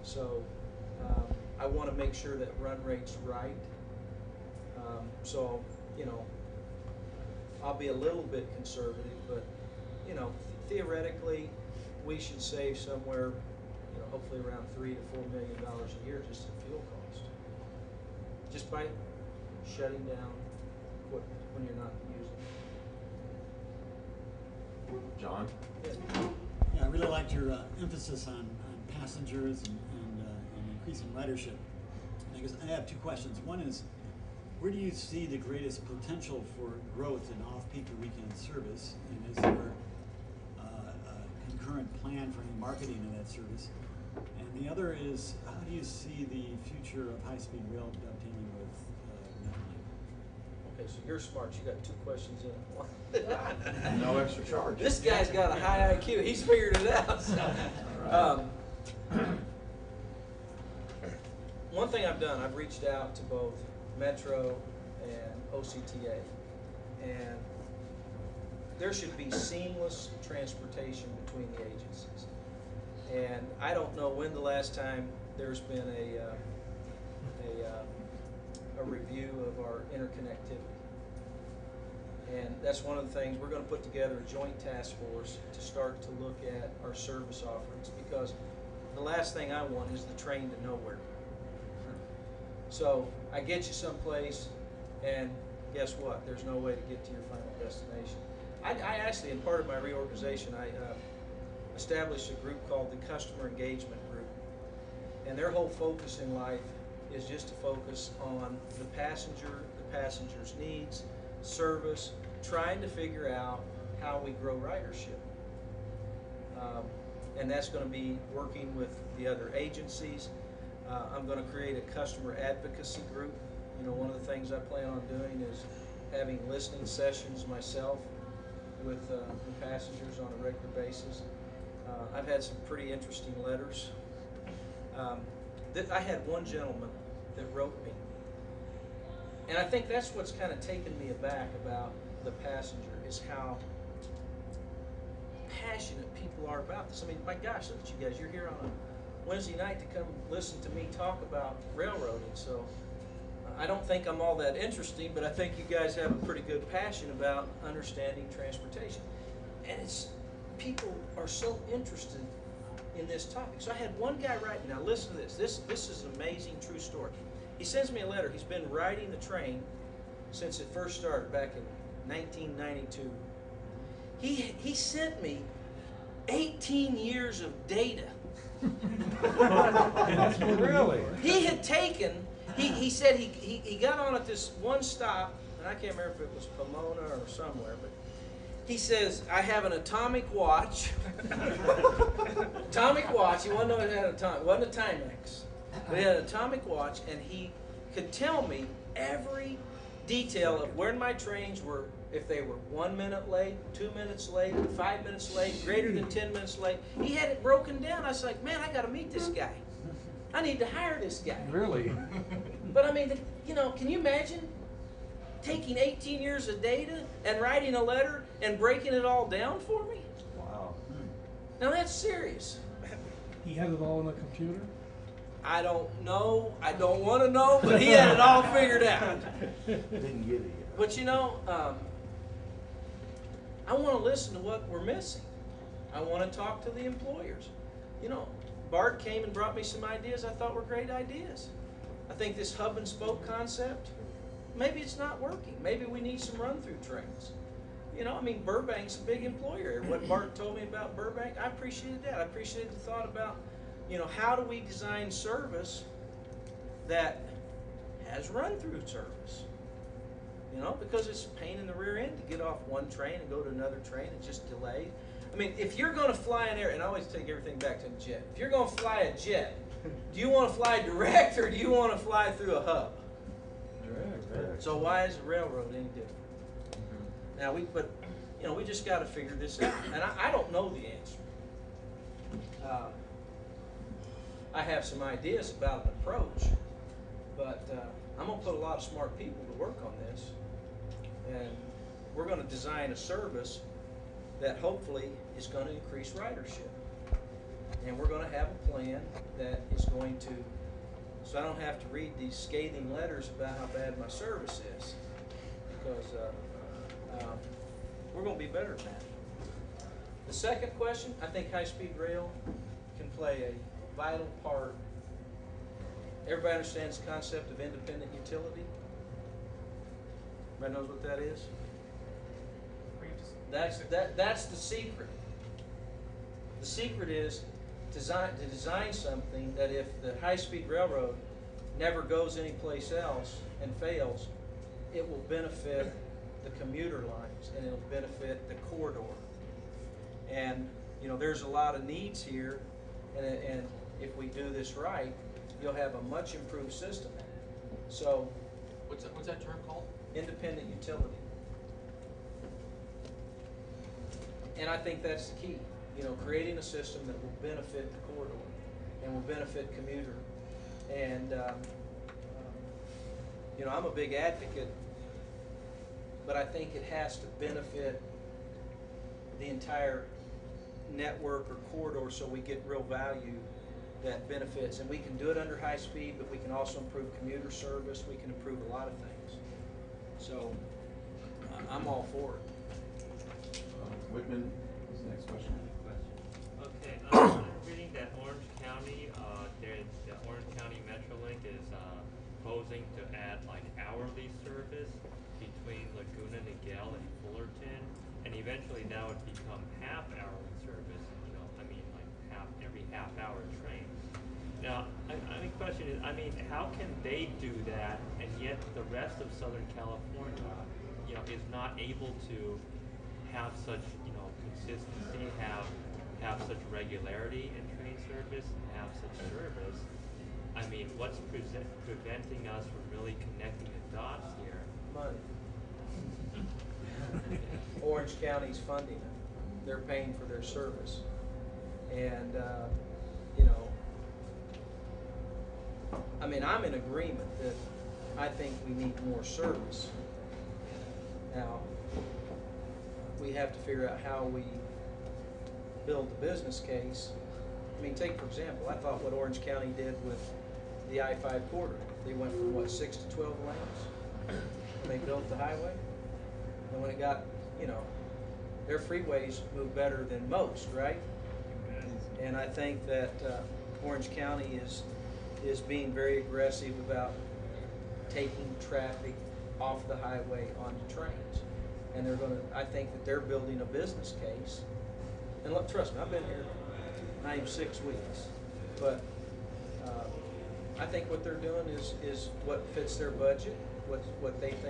So I want to make sure that run rate's right. So, you know, I'll be a little bit conservative, but, you know, theoretically, we should save somewhere, you know, hopefully around $3 to $4 million a year just in fuel cost, just by shutting down equipment when you're not using it. John? Yeah, I really liked your emphasis on passengers and increasing ridership. I guess I have two questions. One is, where do you see the greatest potential for growth in off-peak or weekend service? And is there a concurrent plan for any marketing of that service? And the other is, how do you see the future of high-speed rail dovetailing with Metrolink? Okay, so you're smart. You got two questions in one. No extra charge. This guy's got a high IQ. He's figured it out. So. One thing I've done, I've reached out to both Metro and OCTA, and there should be seamless transportation between the agencies. And I don't know when the last time there's been a review of our interconnectivity. And that's one of the things, we're going to put together a joint task force to start to look at our service offerings, because the last thing I want is the train to nowhere. So I get you someplace, and guess what? There's no way to get to your final destination. I actually, in part of my reorganization, I established a group called the Customer Engagement Group. And their whole focus in life is just to focus on the passenger's needs, service, trying to figure out how we grow ridership. And that's going to be working with the other agencies. I'm going to create a customer advocacy group. You know, one of the things I plan on doing is having listening sessions myself with passengers on a regular basis. I've had some pretty interesting letters. I had one gentleman that wrote me, and I think that's what's kind of taken me aback about the passenger, is how passionate people are about this. I mean, my gosh, look at you guys. You're here on a Wednesday night to come listen to me talk about railroading. So I don't think I'm all that interesting, but I think you guys have a pretty good passion about understanding transportation. And people are so interested in this topic. So I had one guy write me. Now listen to this. This is an amazing true story. He sends me a letter. He's been riding the train since it first started back in 1992. He sent me 18 years of data. Really? He had taken, he said he got on at this one stop, and I can't remember if it was Pomona or somewhere, but he says, I have an atomic watch. Atomic watch, you want to know it had it wasn't a Timex, but it had an atomic watch, and he could tell me every detail of where my trains were, if they were 1 minute late, 2 minutes late, 5 minutes late, greater than 10 minutes late. He had it broken down. I was like, man, I got to meet this guy. I need to hire this guy. Really? But I mean, you know, can you imagine taking 18 years of data and writing a letter and breaking it all down for me? Wow. Now that's serious. He had it all in the computer? I don't know. I don't want to know, but he had it all figured out. Didn't get it yet. But you know, I want to listen to what we're missing. I want to talk to the employers. You know, Bart came and brought me some ideas I thought were great ideas. I think this hub and spoke concept, maybe it's not working. Maybe we need some run-through trains. You know, I mean, Burbank's a big employer. What Bart told me about Burbank, I appreciated that. I appreciated the thought about, you know, how do we design service that has run-through service? You know, because it's a pain in the rear end to get off one train and go to another train. It's just delayed. I mean, if you're going to fly an air, and I always take everything back to the jet. If you're going to fly a jet, do you want to fly direct or do you want to fly through a hub? Direct. So why is a railroad any different? Now but you know, we just got to figure this out, and I don't know the answer. I have some ideas about an approach, but I'm going to put a lot of smart people to work on this, and we're going to design a service that hopefully is going to increase ridership. And we're gonna have a plan that is going to, so I don't have to read these scathing letters about how bad my service is. Because we're gonna be better than that. The second question, I think high-speed rail can play a vital part. Everybody understands the concept of independent utility? Everybody knows what that is? That's the secret. The secret is to design something that if the high-speed railroad never goes anyplace else and fails, it will benefit the commuter lines and it'll benefit the corridor. And you know, there's a lot of needs here, and if we do this right, you'll have a much improved system. So, What's that term called? independent utility. And I think that's the key, you know, creating a system that will benefit the corridor and will benefit commuter. And, you know, I'm a big advocate, but I think it has to benefit the entire network or corridor so we get real value that benefits. And we can do it under high speed, but we can also improve commuter service. We can improve a lot of things. So I'm all for it. Whitman, what's the next question? Okay, I'm reading that Orange County, the Orange County Metrolink is proposing to add like hourly service between Laguna Niguel and Fullerton, and eventually that would become half-hourly service. You know, I mean like every half-hour train. Now, my question is, I mean, how can they do that, and yet the rest of Southern California, you know, is not able to have such, you know, consistency, have such regularity in train service, and have such service? I mean, what's preventing us from really connecting the dots here? Money. Orange County's funding it. They're paying for their service. And, you know, I mean, I'm in agreement that I think we need more service. Now, we have to figure out how we build the business case. I mean, take for example, I thought what Orange County did with the I-5 corridor. They went from what, 6 to 12 lanes when they built the highway? And when it got, you know, their freeways move better than most, right? And I think that Orange County is being very aggressive about taking traffic off the highway onto trains. And they're gonna, I think that they're building a business case. And look, trust me, I've been here not even 6 weeks, but I think what they're doing is what fits their budget, what they think